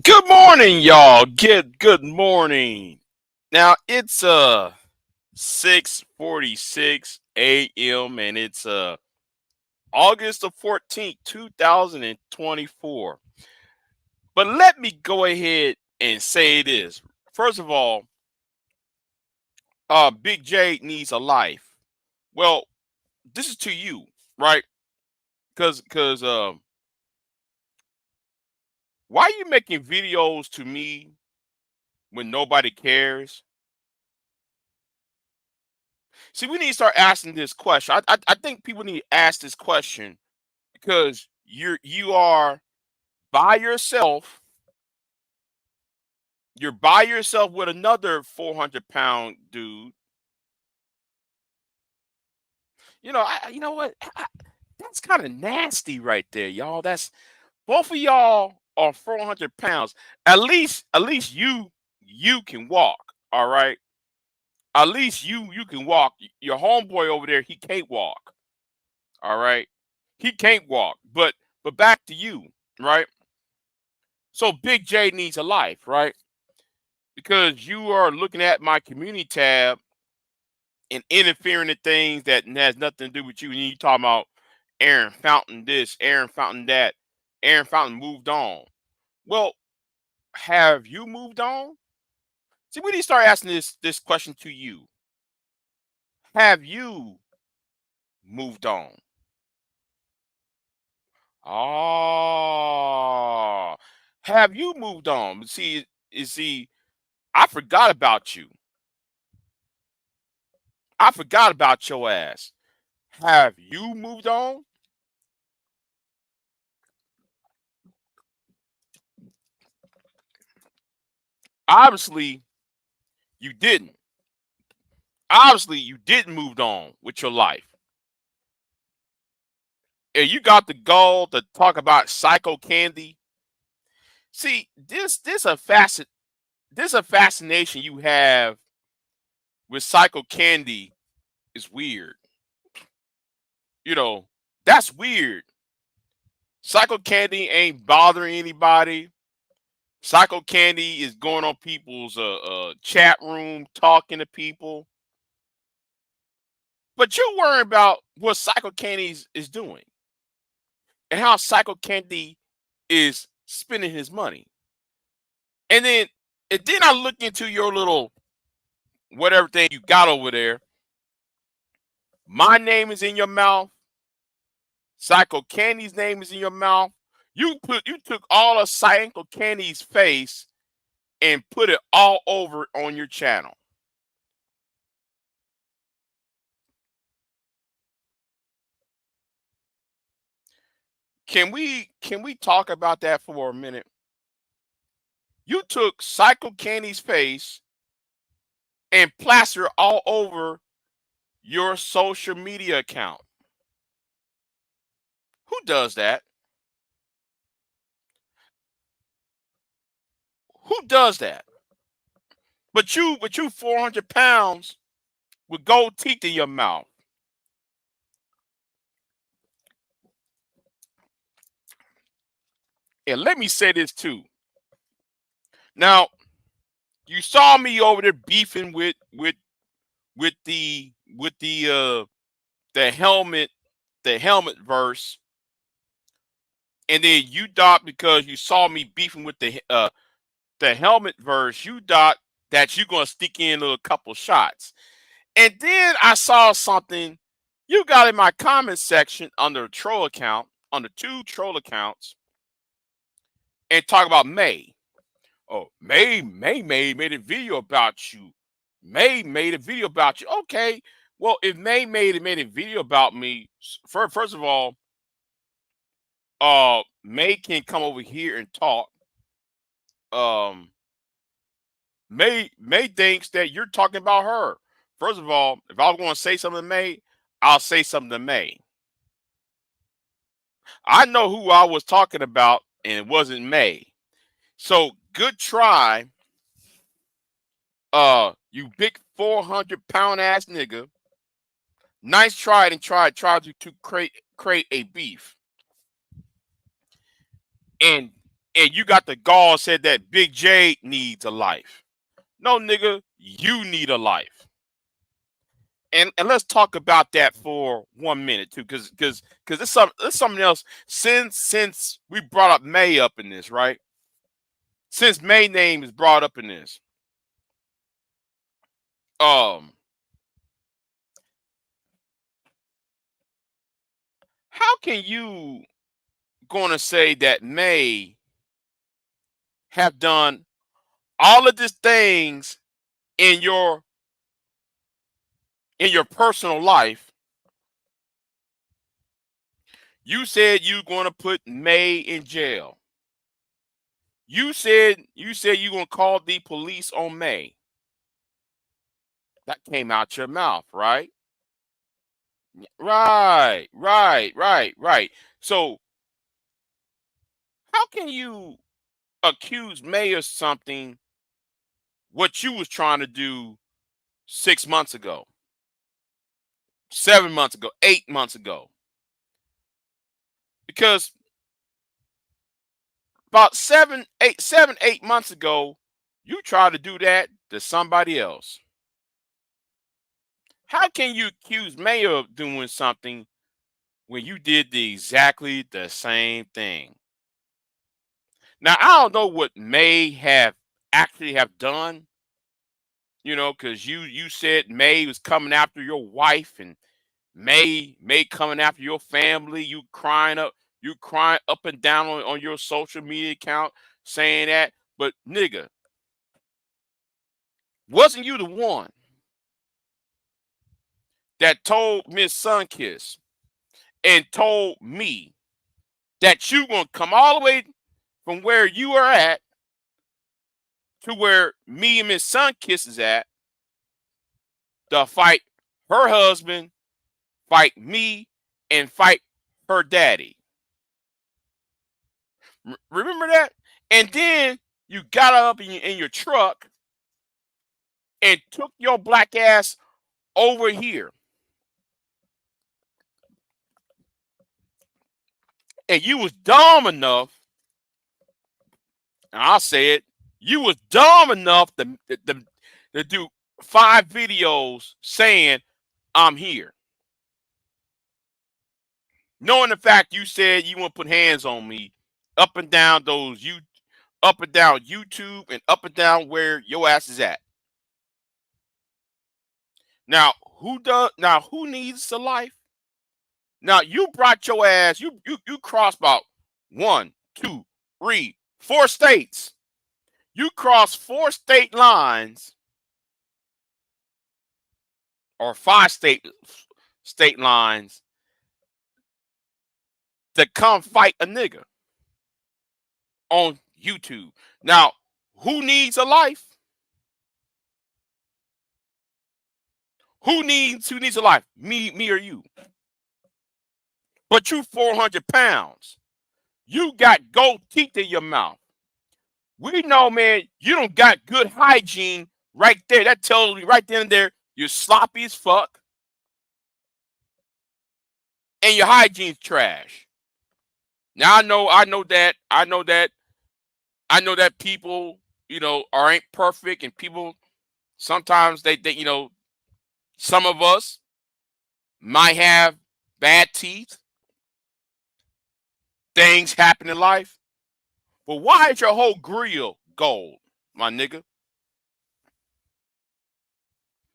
Good morning, y'all. Good morning. Now it's 6:46 a.m. and it's August the 14th, 2024. But let me go ahead and say this. First of all, Big J needs a life. Well, this is to you, right? Cause why are you making videos to me when nobody cares? See, we need to start asking this question. I think people need to ask this question because you are by yourself. You're by yourself with another 400-pound dude. You know what? That's kind of nasty right there, y'all. That's both of y'all are 400 pounds. At least you can walk. All right. At least you can walk. Your homeboy over there, he can't walk. All right. He can't walk. But back to you, right? So Big J needs a life, right? Because you are looking at my community tab and interfering in things that has nothing to do with you. And you talking about Aaron Fountain this, Aaron Fountain that. Aaron Fountain moved on. Well, have you moved on? See, we need to start asking this question to you. Have you moved on? Oh, have you moved on? See, I forgot about you. I forgot about your ass. Have you moved on? Obviously, you didn't. Obviously, you didn't move on with your life. And you got the gall to talk about psycho candy. See, this a fascination you have with psycho candy is weird. You know, that's weird. Psycho candy ain't bothering anybody. Psycho candy is going on people's chat room talking to people. But you're worrying about what Psycho Candy is doing and how Psycho Candy is spending his money. And then I look into your little whatever thing you got over there. My name is in your mouth. Psycho Candy's name is in your mouth. You took all of Psycho Candy's face and put it all over on your channel. Can we talk about that for a minute? You took Psycho Candy's face and plastered all over your social media account. Who does that? Who does that? But you 400 pounds with gold teeth in your mouth. And let me say this too. Now, you saw me over there beefing with the helmet verse, and then you thought because you saw me beefing with the helmet verse, you thought that you're gonna stick in a couple shots. And then I saw something you got in my comment section under a troll account, under two troll accounts, and talk about May. Oh, May made a video about you. May made a video about you. Okay, well, if May made a video about me, first of all, May can come over here and talk. Um, May thinks that you're talking about her. First of all, if I was going to say something to May, I'll say something to May. I know who I was talking about, and it wasn't May. So good try, you big 400-pound ass nigga. Nice try and try to create a beef. And and you got the gall said that Big J needs a life. No, nigga, you need a life. And let's talk about that for 1 minute too, because it's something else. Since we brought up May up in this, right? Since May name is brought up in this, um, how can you gonna say that May have done all of these things in your personal life? You said you're going to put May in jail. You said you're going to call the police on May. That came out your mouth, right? Right. So how can you accuse May of something what you was trying to do 6 months ago, 7 months ago, 8 months ago? Because about 8 months ago, you tried to do that to somebody else. How can you accuse May of doing something when you did exactly the same thing? Now I don't know what May have actually have done, because you said May was coming after your wife, and May coming after your family. You crying up and down on your social media account saying that. But nigga, wasn't you the one that told Miss Sunkiss and told me that you gonna come all the way from where you are at to where me and Miss Sunkiss is at to fight her husband, fight me, and fight her daddy? Remember that? And then you got up in your truck and took your black ass over here. And you was dumb enough, and I'll say it, you was dumb enough to do 5 videos saying, I'm here. Knowing the fact you said you want to put hands on me up and down up and down YouTube and up and down where your ass is at. Now who needs a life? Now you brought your ass, you crossed about 1, 2, 3, 4 states. You crossed 4 state lines or 5 state lines to come fight a nigga on YouTube. Now, who needs a life? Who needs a life? Me or you? But you 400 pounds. You got gold teeth in your mouth. We know, man, you don't got good hygiene right there. That tells me right then and there, you're sloppy as fuck. And your hygiene's trash. Now I know that people, aren't perfect, and people sometimes they some of us might have bad teeth. Things happen in life. But why is your whole grill gold, my nigga?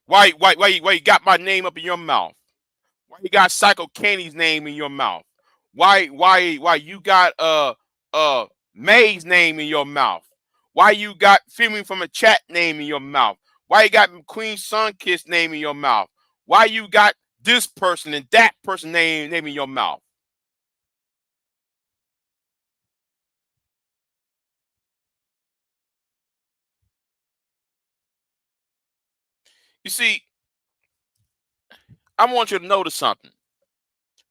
Why you got my name up in your mouth? Why you got Psycho Candy's name in your mouth? Why you got May's name in your mouth? Why you got filming from a chat name in your mouth? Why you got Queen Sunkiss name in your mouth? Why you got this person and that person name in your mouth? You see, I want you to notice something.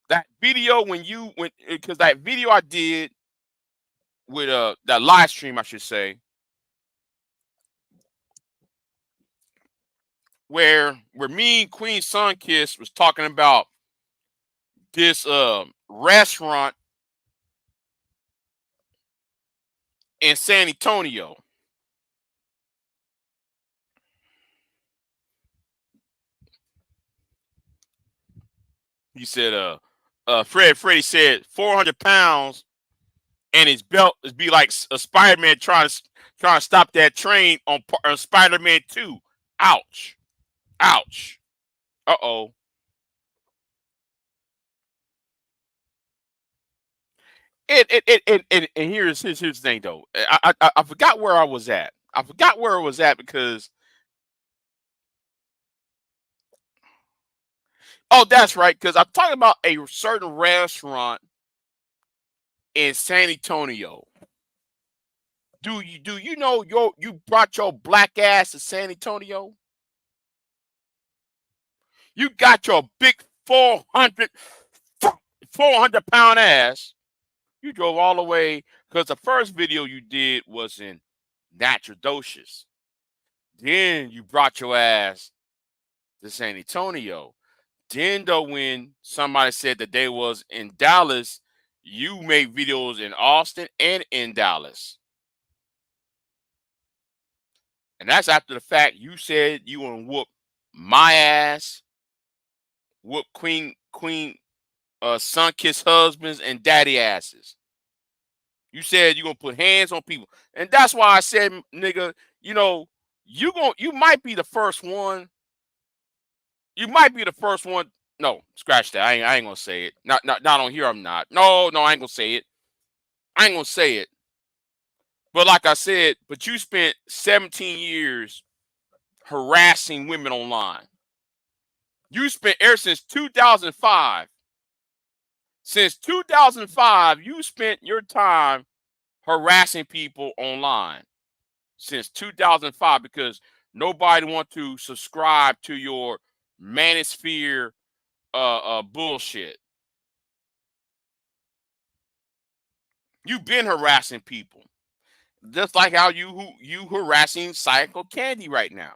That video because that video I did with that live stream, I should say, where me and Queen Sunkiss was talking about this restaurant in San Antonio. He said, Freddie said 400 pounds and his belt is be like a Spider-Man trying to stop that train on Spider-Man 2. Ouch. Ouch. Uh-oh. And here's the thing though. I forgot where I was at. I forgot where I was at because oh, that's right. Because I'm talking about a certain restaurant in San Antonio. Do you know you brought your black ass to San Antonio? You got your big 400 pound ass. You drove all the way because the first video you did was in Natrodocious. Then you brought your ass to San Antonio. Then though, when somebody said that they was in Dallas, you made videos in Austin and in Dallas. And that's after the fact you said you want to whoop my ass, whoop Queen son kiss husbands and daddy asses. You said you're gonna put hands on people. And that's why I said, nigga, you might be the first one. You might be the first one. No, scratch that. I ain't gonna say it. Not on here, I'm not. No, I ain't gonna say it. I ain't gonna say it. But like I said, but you spent 17 years harassing women online. You spent ever since 2005. Since 2005, you spent your time harassing people online. Since 2005, because nobody want to subscribe to your manosphere bullshit. You've been harassing people. Just like how you harassing Psycho Candy right now.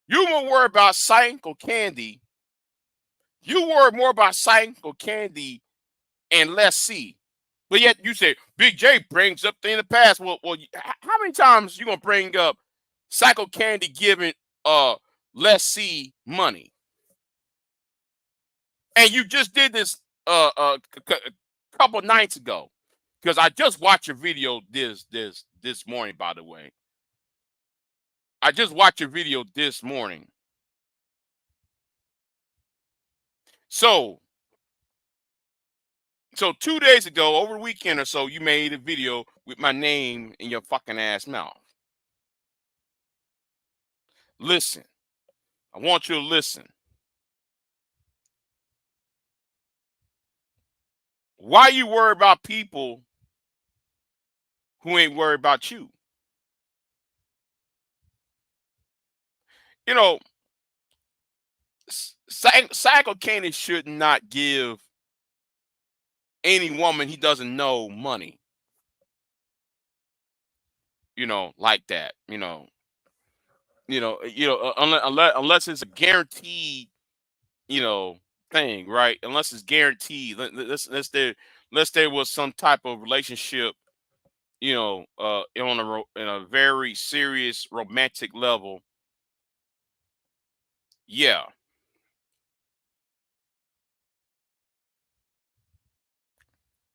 You won't worry about Psycho Candy. You worry more about Psycho Candy and Let's See. But yet you say Big J brings up in the past. Well, how many times you gonna bring up Psycho Candy giving Let's See money? And you just did this couple nights ago, because I just watched your video this morning. By the way, I just watched your video this morning. So 2 days ago, over the weekend or so, you made a video with my name in your fucking ass mouth. Listen, I want you to listen. Why you worry about people who ain't worried about you? You know, Psycho Candy should not give any woman he doesn't know money. Like that. Unless it's a guaranteed, thing, right? Unless it's guaranteed. Unless there was some type of relationship, in a very serious romantic level. Yeah,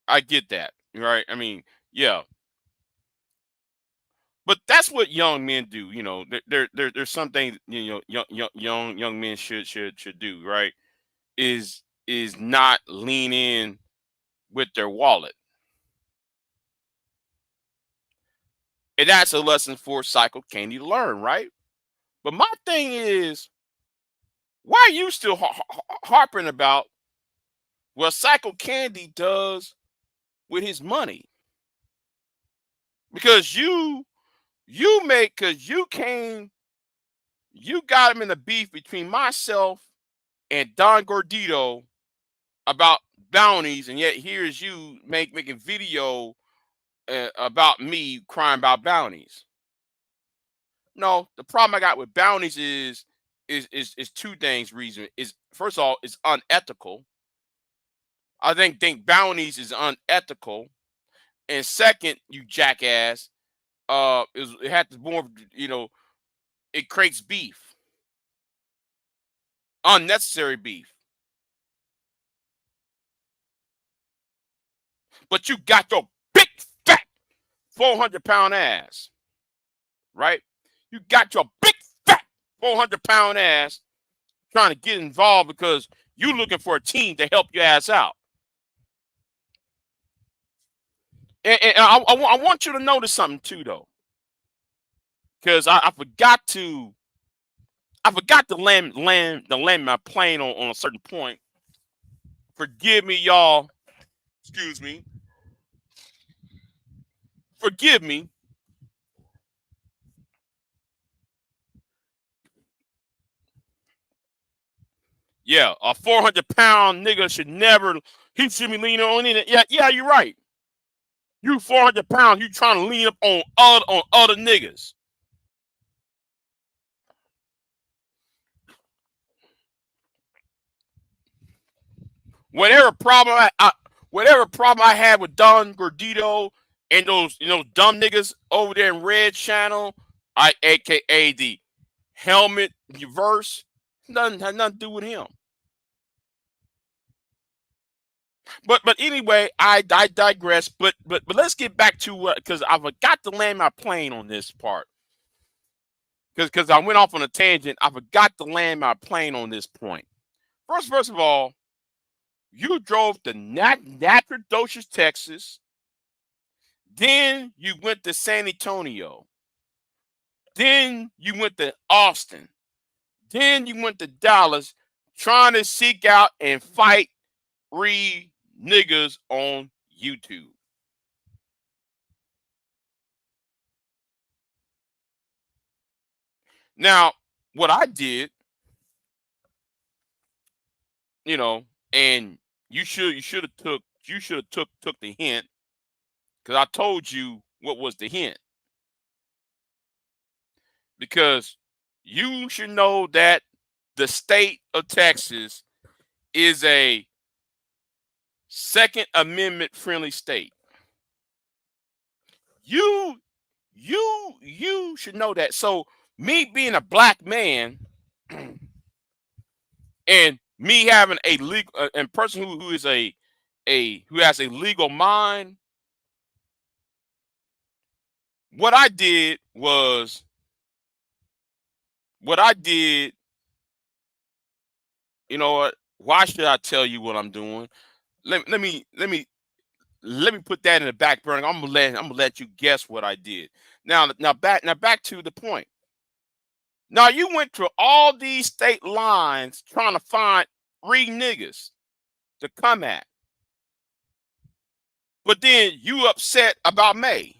I get that. Right? I mean, yeah. But that's what young men do. There's something young men should do. Right? Is not lean in with their wallet, and that's a lesson for Psycho Candy to learn. Right? But my thing is, why are you still harping about what Psycho Candy does with his money? Because you got him in the beef between myself and Don Gordito about bounties, and yet here's you making video about me crying about bounties. No, the problem I got with bounties is two things. Reason is, first of all, it's unethical. I think bounties is unethical. And second, you jackass, it had to more, it creates beef, unnecessary beef. But you got your big fat 400-pound ass, right? You got your big fat 400-pound ass trying to get involved because you looking for a team to help your ass out. And I want you to notice something too, though, because I forgot to land my plane on a certain point. Forgive me, y'all. Excuse me. Forgive me. Yeah, a 400-pound nigga should never. He should be leaning on it. Yeah, you're right. You 400 pounds. You trying to lean up on other niggas. Whatever problem I had with Don Gordito and those dumb niggas over there in Red Channel, AKA the helmet reverse, nothing had nothing to do with him. But anyway, I digress. But let's get back to because I forgot to land my plane on this part. Because I went off on a tangent. I forgot to land my plane on this point. First of all, you drove to Nacogdoches, Texas. Then you went to San Antonio. Then you went to Austin. Then you went to Dallas, trying to seek out and fight niggas on YouTube. Now, what I did, and you should have took the hint because I told you what was the hint. Because you should know that the state of Texas is a Second Amendment friendly state. You should know that. So me being a black man and me having a legal and person who is who has a legal mind, what I did was what I did. You know what? Why should I tell you what I'm doing? Let me put that in the back burner. I'm gonna let you guess what I did. Now back to the point. Now you went through all these state lines trying to find three niggas to come at, but then you upset about May.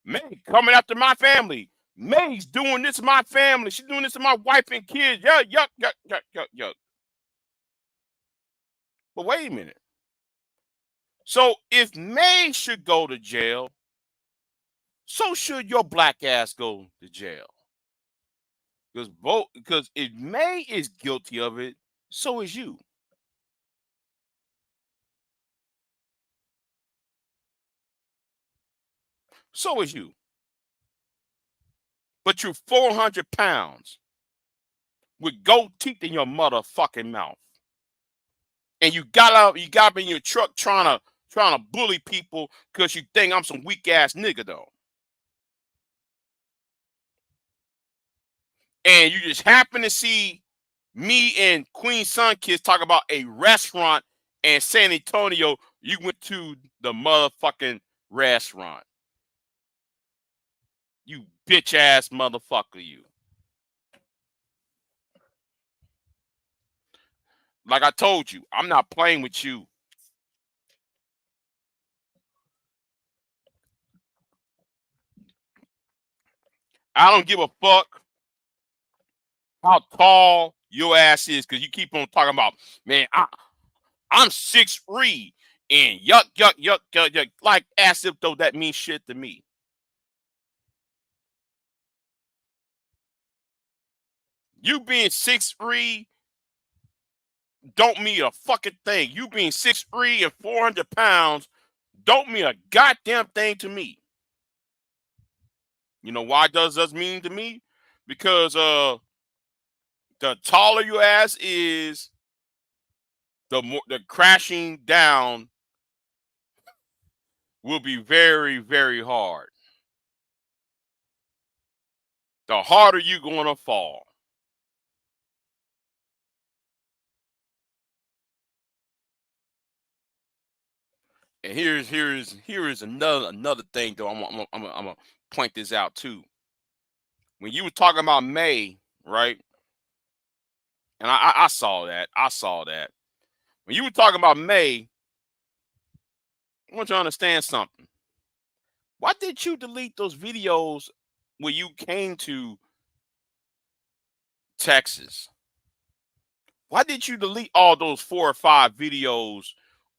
May coming after my family. May's doing this to my family. She's doing this to my wife and kids. Yuck, yuck, yuck, yuck, yuck, yuck. But wait a minute. So if May should go to jail, so should your black ass go to jail. Because if May is guilty of it, so is you. So is you. But you're 400 pounds with gold teeth in your motherfucking mouth. And you got up in your truck trying to bully people because you think I'm some weak ass nigga though. And you just happen to see me and Queen Sunkiss talk about a restaurant in San Antonio. You went to the motherfucking restaurant. You bitch ass motherfucker, you. Like I told you, I'm not playing with you. I don't give a fuck how tall your ass is because you keep on talking about, man, I'm 6'3" and yuck, yuck, yuck, yuck, yuck. Like as if though that means shit to me. You being 6'3" don't mean a fucking thing. You being 6'3" and 400 pounds don't mean a goddamn thing to me. You know why does mean to me? Because the taller your ass is, the more the crashing down will be very, very hard. The harder you're gonna fall. And here is another thing though. I'm gonna point this out too. When you were talking about May, right? And I saw that. I saw that. When you were talking about May, I want you to understand something. Why did you delete those videos when you came to Texas? Why did you delete all those 4 or 5 videos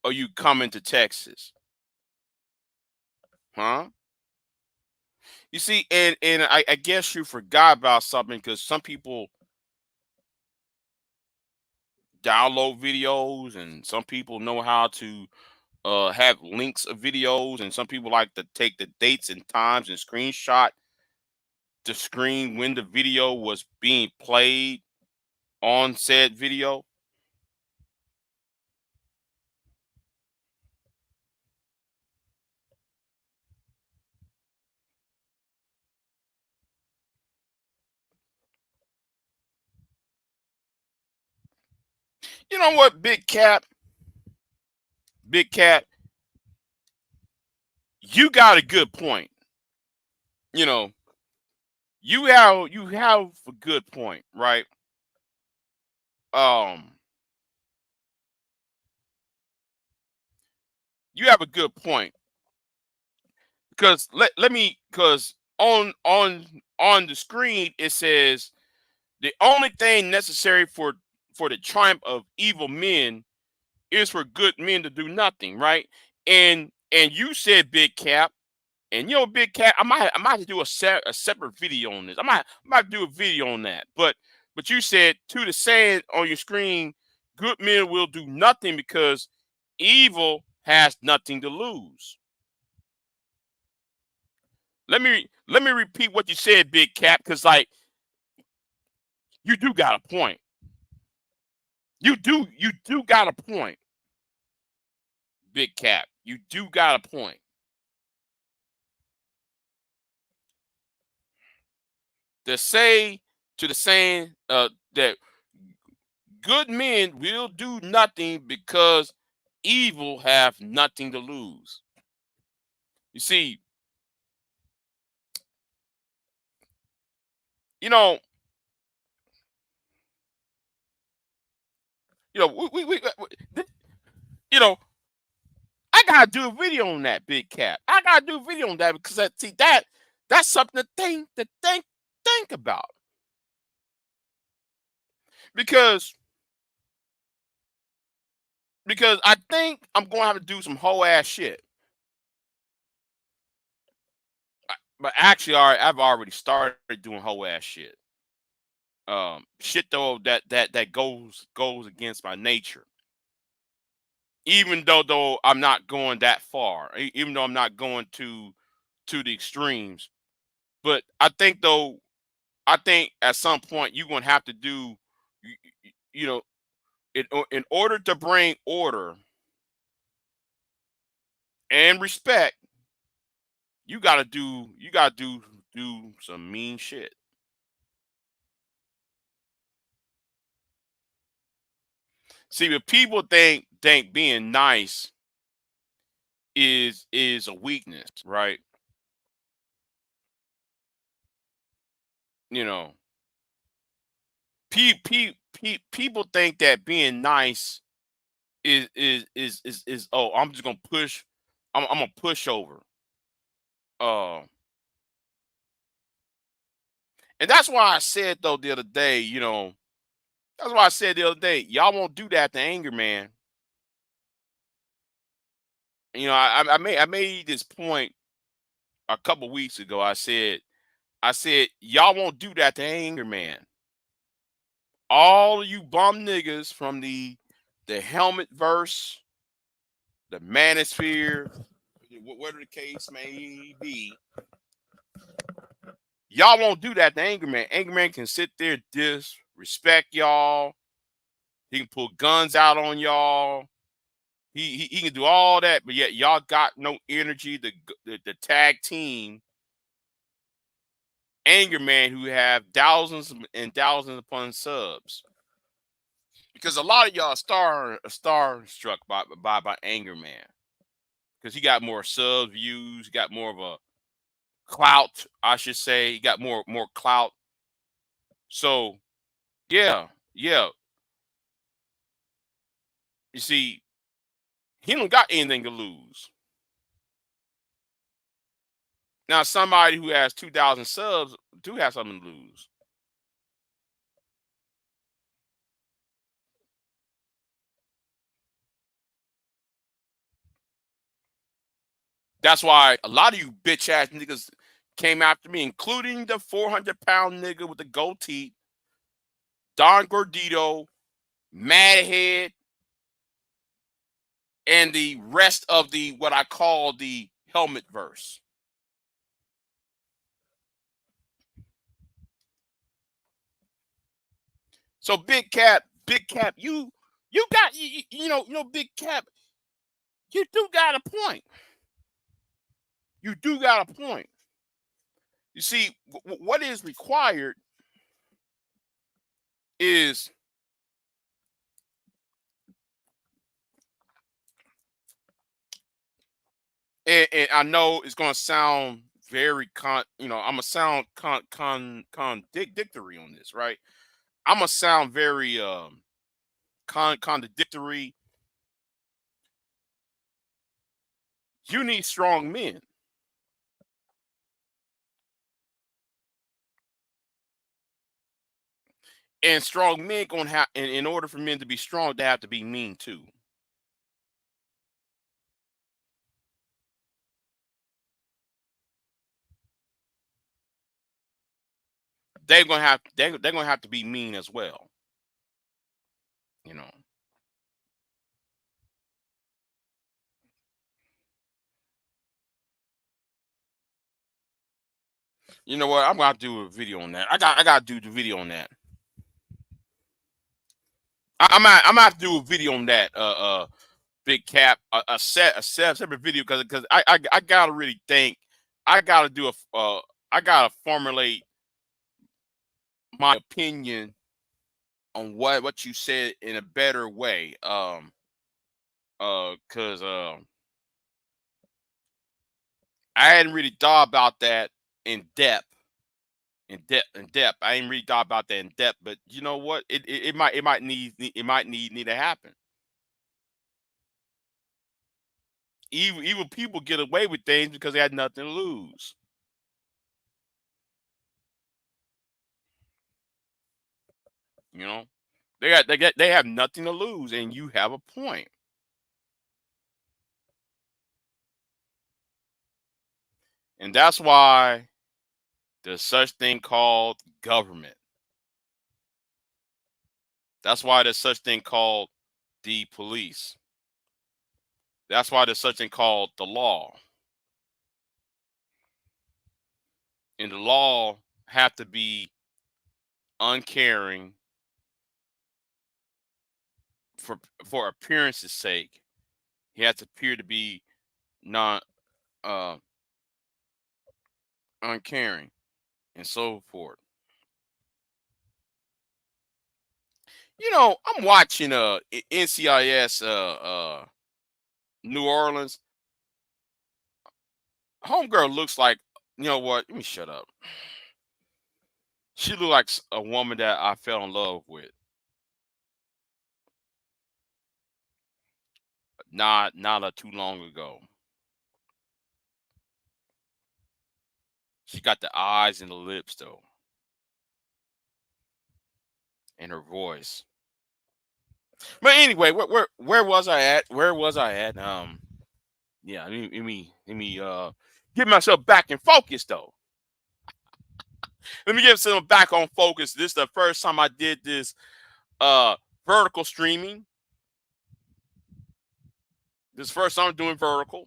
of you coming to Texas? Huh? You see, and I guess you forgot about something because some people download videos and some people know how to have links of videos, and some people like to take the dates and times and screenshot the screen when the video was being played on said video. You know what, Big Cat, you got a good point. You know, you have a good point, right? Um, you have a good point because let me because on the screen it says the only thing necessary for the triumph of evil men is for good men to do nothing, right? And you said, Big Cap, and you know, Big Cap, I might have to do a separate video on this. I might do a video on that. But you said to the saying on your screen, good men will do nothing because evil has nothing to lose. Let me repeat what you said, Big Cap, because like you do got a point. You do got a point, Big Cap. You do got a point. To say to the saying that good men will do nothing because evil have nothing to lose. You see, you know, we you know, I gotta do a video on that, Big Cat. I gotta do a video on that because see that's something to think about. Because because I think I'm gonna have to do some whole ass shit. But actually, I've already started doing whole ass shit. Shit though that goes against my nature. Even though I'm not going that far, even though I'm not going to the extremes. But I think at some point you're gonna have to do, you know, in order to bring order and respect, you gotta do some mean shit. See, but people think being nice is a weakness, right? You know, people think that being nice is oh, I'm just gonna push, I'm gonna push over. Uh, and that's why I said though the other day, that's why I said the other day, y'all won't do that to anger man. I made this point a couple weeks ago. I said y'all won't do that to anger man. All of you bum niggas from the helmet verse, the manosphere, whatever the case may be. Y'all won't do that to Anger Man. Anger Man can sit there, disrespect y'all. He can pull guns out on y'all. He can do all that, but yet y'all got no energy. The tag team Anger Man, who have thousands and thousands upon subs, because a lot of y'all star struck by Anger Man, because he got more sub views, he got more of a clout, I should say. He got more clout. So yeah, yeah. You see, he don't got anything to lose. Now, somebody who has 2,000 subs do have something to lose. That's why a lot of you bitch ass niggas came after me, including the 400-pound nigga with the gold teeth, Don Gordito, Madhead, and the rest of the what I call the helmet verse. So Big Cap, you got Big Cap, you do got a point. You do got a point. You see, what is required is, and I know it's gonna sound very I'm gonna sound contradictory on this, right? I'm gonna sound very contradictory. You need strong men, and strong men gonna have. In order for men to be strong, they have to be mean too. They're gonna have to be mean as well. You know. You know what? I'm gonna have to do a video on that. I got to do the video on that. I'm gonna have to do a video on that. Big Cap, a separate video, because I gotta really think. I gotta do I gotta formulate my opinion on what you said in a better way. Cause I hadn't really thought about that in depth. In depth. I ain't really thought about that in depth, but you know what? It might need to happen. Evil people get away with things because they had nothing to lose. You know, they have nothing to lose, and you have a point. And that's why there's such thing called government. That's why there's such thing called the police. That's why there's such thing called the law. And the law have to be uncaring for appearance's sake. He has to appear to be not uh uncaring and so forth. I'm watching NCIS New Orleans. Homegirl looks like, you know what? Let me shut up. She looked like a woman that I fell in love with. Not too long ago. She got the eyes and the lips though, and her voice. But anyway, where was I at? Where was I at? Yeah. Let me get myself back in focus though. Let me get myself back on focus. This is the first time I did this vertical streaming. This first time I'm doing vertical.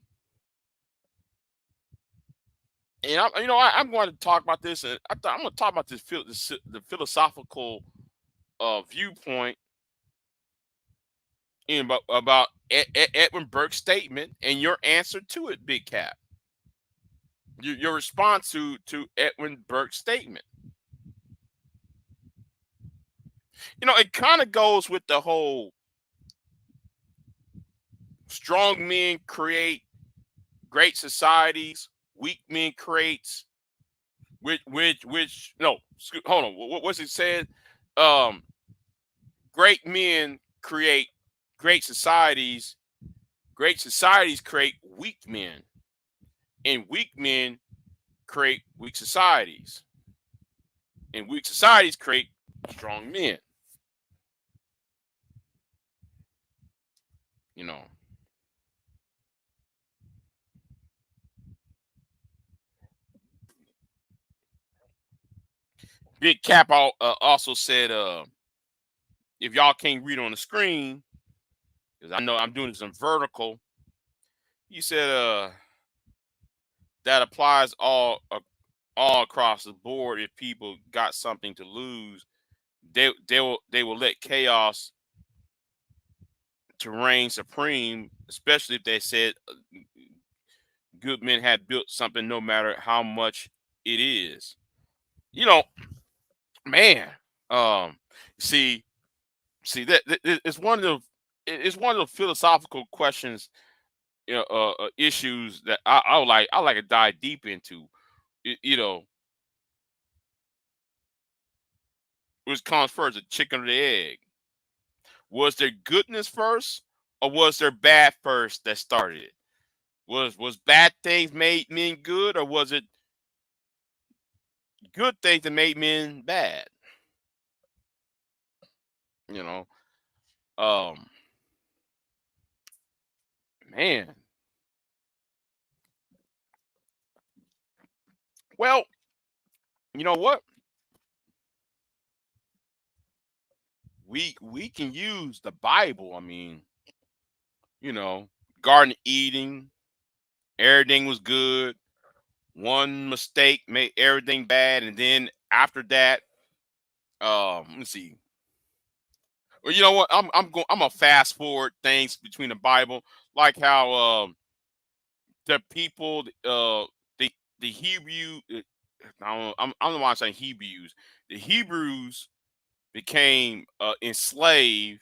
And I'm going to talk about this, and I'm going to talk about the philosophical viewpoint about Edwin Burke's statement and your answer to it, Big Cap. Your response to Edwin Burke's statement. It kind of goes with the whole strong men create great societies, weak men creates which no, hold on. What's it said? Um, Great men create great societies. Great societies create weak men, and weak men create weak societies, and weak societies create strong men. You know, Big Cap also said, if y'all can't read on the screen, because I know I'm doing this in vertical, he said, that applies all across the board. If people got something to lose, they will let chaos to reign supreme, especially if they said good men had built something, no matter how much it is. You know, man. Um, see, that it's one of the philosophical questions, issues that I like to dive deep into. You know, which comes first, the chicken or the egg? Was there goodness first, or was there bad first that started it? Was bad things made men good, or was it good things that made men bad? You know, um, man. Well, you know what? We can use the Bible. I mean, you know, Garden of Eden, everything was good. One mistake made everything bad, and then after that, let's see. Well, you know what? I'm gonna fast forward things between the Bible, like how the people, the Hebrew, I don't know why I'm saying Hebrews. The Hebrews became enslaved,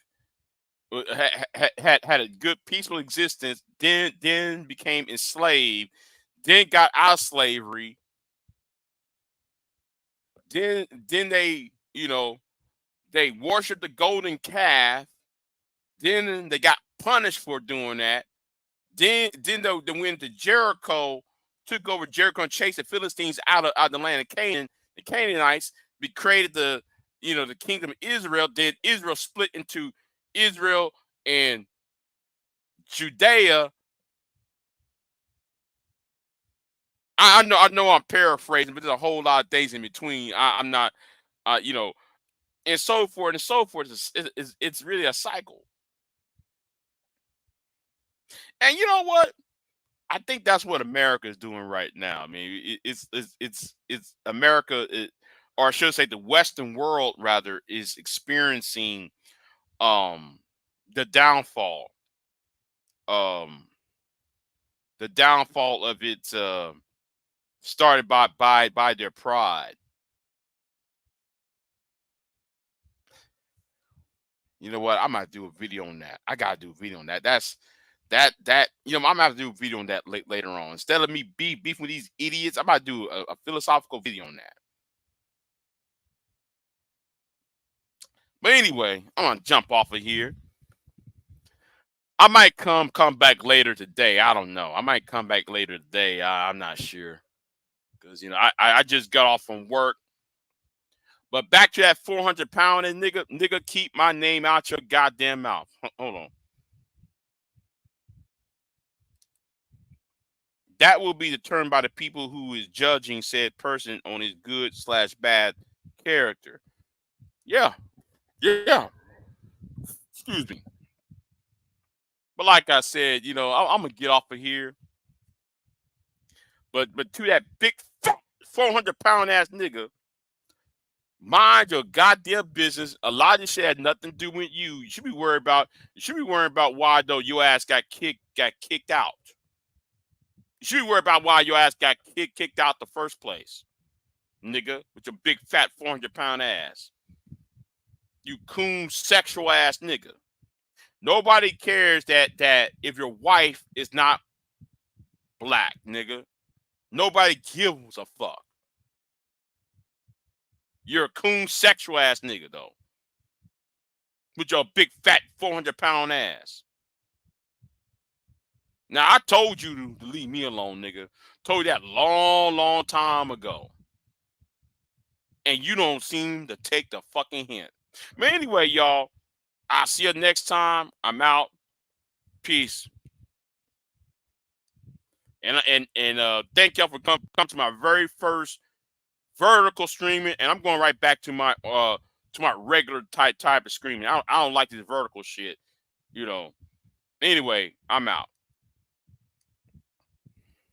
had a good peaceful existence, then became enslaved, then got out of slavery, then they worshiped the golden calf, then they got punished for doing that. Then they went to Jericho, took over Jericho and chased the Philistines out of the land of Canaan. The Canaanites, we created the kingdom of Israel. Then Israel split into Israel and Judea. I know I'm paraphrasing, but there's a whole lot of things in between. I'm not, and so forth and so forth. It's really a cycle. And you know what? I think that's what America is doing right now. I mean, it's America, or I should say, the Western world rather, is experiencing um the um downfall of its started by their pride. You know what? I might do a video on that. I gotta do a video on that. I'm gonna have to do a video on that later on. Instead of me beefing with these idiots, I'm about to do a philosophical video on that. But anyway, I'm gonna jump off of here. I might come back later today. I don't know. I might come back later today. I'm not sure, because I just got off from work. But back to that 400 pound and nigga, keep my name out your goddamn mouth. Hold on. That will be determined by the people who is judging said person on his good/bad character. Yeah, yeah. Excuse me. But like I said, I'm gonna get off of here. But to that big fat 400-pound ass nigga, mind your goddamn business. A lot of this shit had nothing to do with you. You should be worried about. You should be worried about why though your ass got kicked out. You should be worried about why your ass got kicked out the first place, nigga, with your big fat 400-pound ass. You coon sexual ass nigga. Nobody cares that if your wife is not black, nigga. Nobody gives a fuck. You're a coon sexual ass nigga though. With your big fat 400-pound ass. Now I told you to leave me alone, nigga. Told you that long time ago. And you don't seem to take the fucking hint. But anyway, y'all, I'll see you next time. I'm out. Peace. And thank y'all for come to my very first vertical streaming, and I'm going right back to my regular type of streaming. I don't like this vertical shit, you know. Anyway, I'm out.